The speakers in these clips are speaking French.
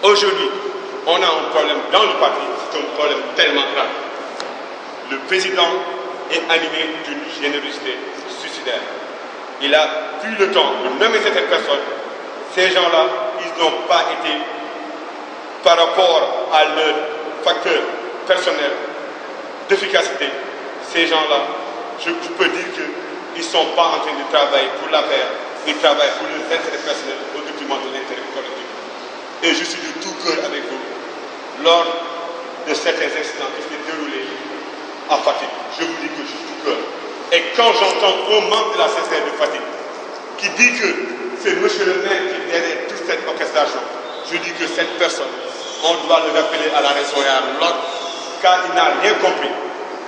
Aujourd'hui, on a un problème dans le parti, c'est un problème tellement grave. Le président est animé d'une générosité suicidaire. Il a pris le temps de nommer certaines personnes. Ces gens-là, ils n'ont pas été, par rapport à leur facteur personnel d'efficacité, ces gens-là, je peux dire qu'ils ne sont pas en train de travailler pour la paix, ils travaillent pour leurs intérêts personnels au détriment de l'intérêt collectif. Et je suis de tout cœur avec vous. Lors de certains incidents qui s'est déroulés à Fatick, je vous dis que je suis tout cœur. Et quand j'entends un membre de la CCR de Fatick qui dit que c'est monsieur le maire qui est derrière toute cette orchestration, je dis que cette personne, on doit le rappeler à la raison et à l'ordre, car il n'a rien compris.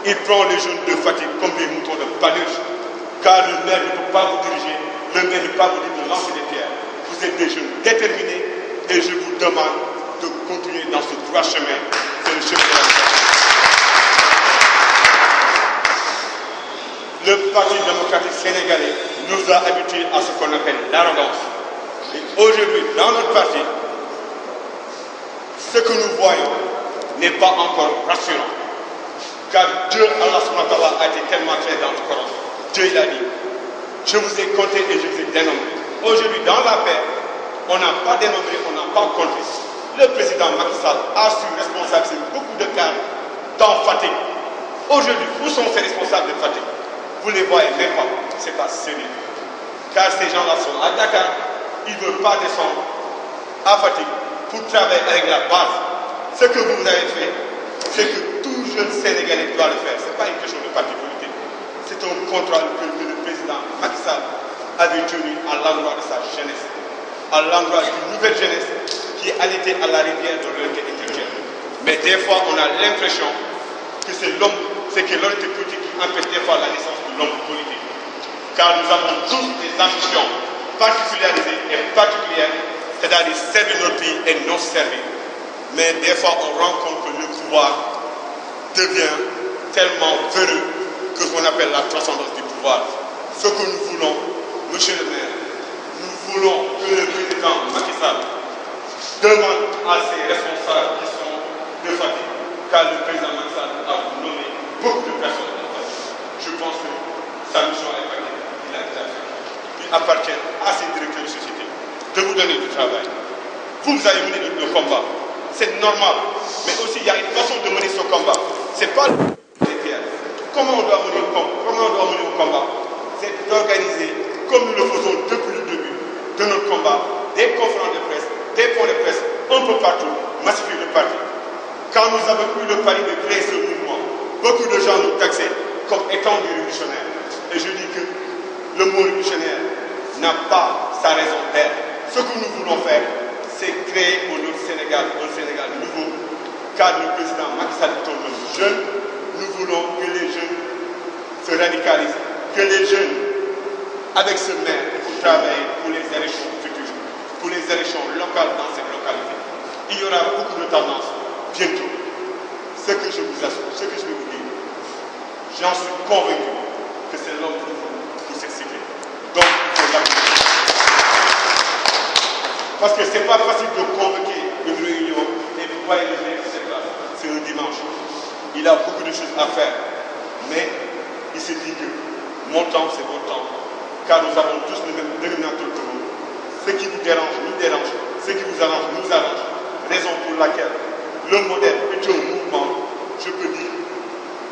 Il prend les jeunes de Fatick comme des moutons de paluche, car le maire ne peut pas vous diriger, le maire ne peut pas vous dire de lancer des pierres. Vous êtes des jeunes déterminés et je vous demande de continuer dans ce droit chemin. C'est le chef de la Le Parti démocratique sénégalais nous a habitués à ce qu'on appelle l'arrogance. Et aujourd'hui, dans notre parti, ce que nous voyons n'est pas encore rassurant. Car Dieu, Allah subhanahu wa ta'ala, a été tellement clair dans le Coran. Dieu, il a dit, je vous ai compté et je vous ai dénommé. Aujourd'hui, dans la paix, on n'a pas dénommé, on n'a pas compté. Le président Macky Sall a su responsabiliser beaucoup de cas dans Fatick. Aujourd'hui, où sont ces responsables de Fatick? Vous ne les voyez même pas. Ce n'est pas sérieux. Car ces gens-là sont à Dakar, ils ne veulent pas descendre à Fatick pour travailler avec la base. Ce que vous avez fait, c'est que tout jeune Sénégalais doit le faire. Ce n'est pas une question de parti politique. C'est un contrôle que le président Macky Sall avait tenu à l'endroit de sa jeunesse, à l'endroit d'une nouvelle jeunesse qui est allaitée à la rivière de l'honnêteté intellectuelle. Mais des fois, on a l'impression que c'est l'homme, c'est que l'honnêteté politique qui empêche des fois la naissance de l'homme politique. Car nous avons tous des ambitions particularisées et particulières, c'est-à-dire servir notre pays et non servir. Mais des fois, on rend compte que le pouvoir devient tellement véreux que ce qu'on appelle la transcendance du pouvoir. Ce que nous voulons, monsieur le maire, nous voulons que le président Macky Sall demande à ses responsables qui sont de Fatick, car le président Macky Sall a nommé beaucoup de personnes de Fatick. Je pense que sa mission est faite, il a déjà fait. Il appartient à ses directeurs de société de vous donner du travail. Vous avez mené le combat. C'est normal. Mais aussi, il y a une façon de mener ce combat. Ce n'est pas les pierres. Comment on doit mener le combat? C'est d'organiser, comme nous le faisons depuis le début de notre combat, des conférences de presse, des points de presse, un peu partout, massifier le parti. Quand nous avons eu le pari de créer ce mouvement, beaucoup de gens nous taxaient comme étant des révolutionnaires. Et je dis que le mot révolutionnaire n'a pas sa raison d'être. Ce que nous voulons faire, c'est créer au Sénégal un Sénégal nouveau, car le président Macky Sall est un homme jeune. Nous voulons que les jeunes se radicalisent, que les jeunes, avec ce maire, pour travailler pour les élections futures, pour les élections locales dans cette localité. Il y aura beaucoup de tendances bientôt. Ce que je vous assure, ce que je vais vous dire, j'en suis convaincu que c'est l'homme pour s'exciter. Donc, il faut l'appuyer. Parce que ce n'est pas facile de convoquer une réunion et vous voyez le maire qui se déplace. C'est un dimanche. Il a beaucoup de choses à faire. Mais il se dit que mon temps, c'est votre temps. Car nous avons tous le même dénominateur commun. Ce qui vous dérange, nous dérange. Ce qui vous arrange, nous arrange. Raison pour laquelle le modèle est un mouvement, je peux dire,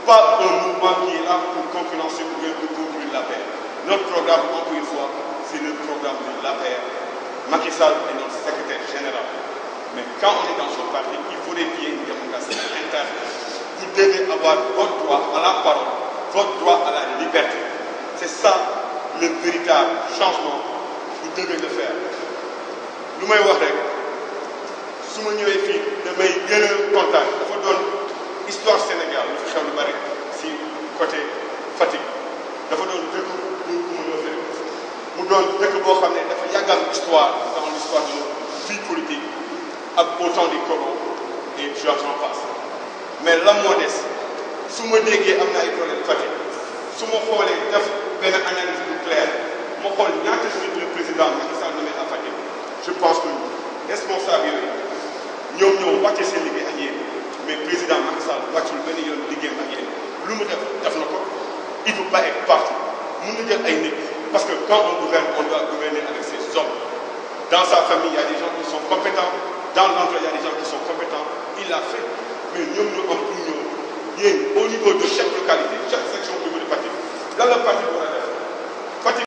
pas un mouvement qui est là pour concurrencer ou bien pour conclure la paix. Notre programme, encore une fois, c'est le programme de la paix. Macky Sall est notre secrétaire général. Mais quand on est dans son parti, il faudrait qu'il y ait une démocratie interne. Vous devez avoir votre droit à la parole, votre droit à la liberté. C'est ça le véritable changement. Vous devez le faire. Lu may wax rek su ma ñëwee fii damay gën a kontaan dafa doon histoire Sénégal lu fi xew lu bari si côté Fatick dafa doon dëkk bu mu ñëw fekk mu doon dëkk boo xam ne dafa yàggal histoire dans l'histoire de vie politique ak au temps du colon et j'en passe. Mais lan moo des su ma déggee am na ay problème Fatick su ma xoolee def benn analyse bu claire ma xool ñaata nit le président Macky Sall nommé à Fatick je pense que responsable yooyu ñoom ñoo wàcce seen liggéey ak yéen mais président Macky Sall wàccul benn yoon liggéeyam ak yéen lu mu def na ko il faut pas être partout mun na jël ay nit parce que quand on gouverne on doit gouverner avec ses hommes dans sa famille il y a des gens qui sont compétents dans l'emploi il y a des gens qui sont compétents il l'a fait mais ñoom ñu am pour ñëw yéen au niveau de chaque localité chaque section au niveau du parti dans le parti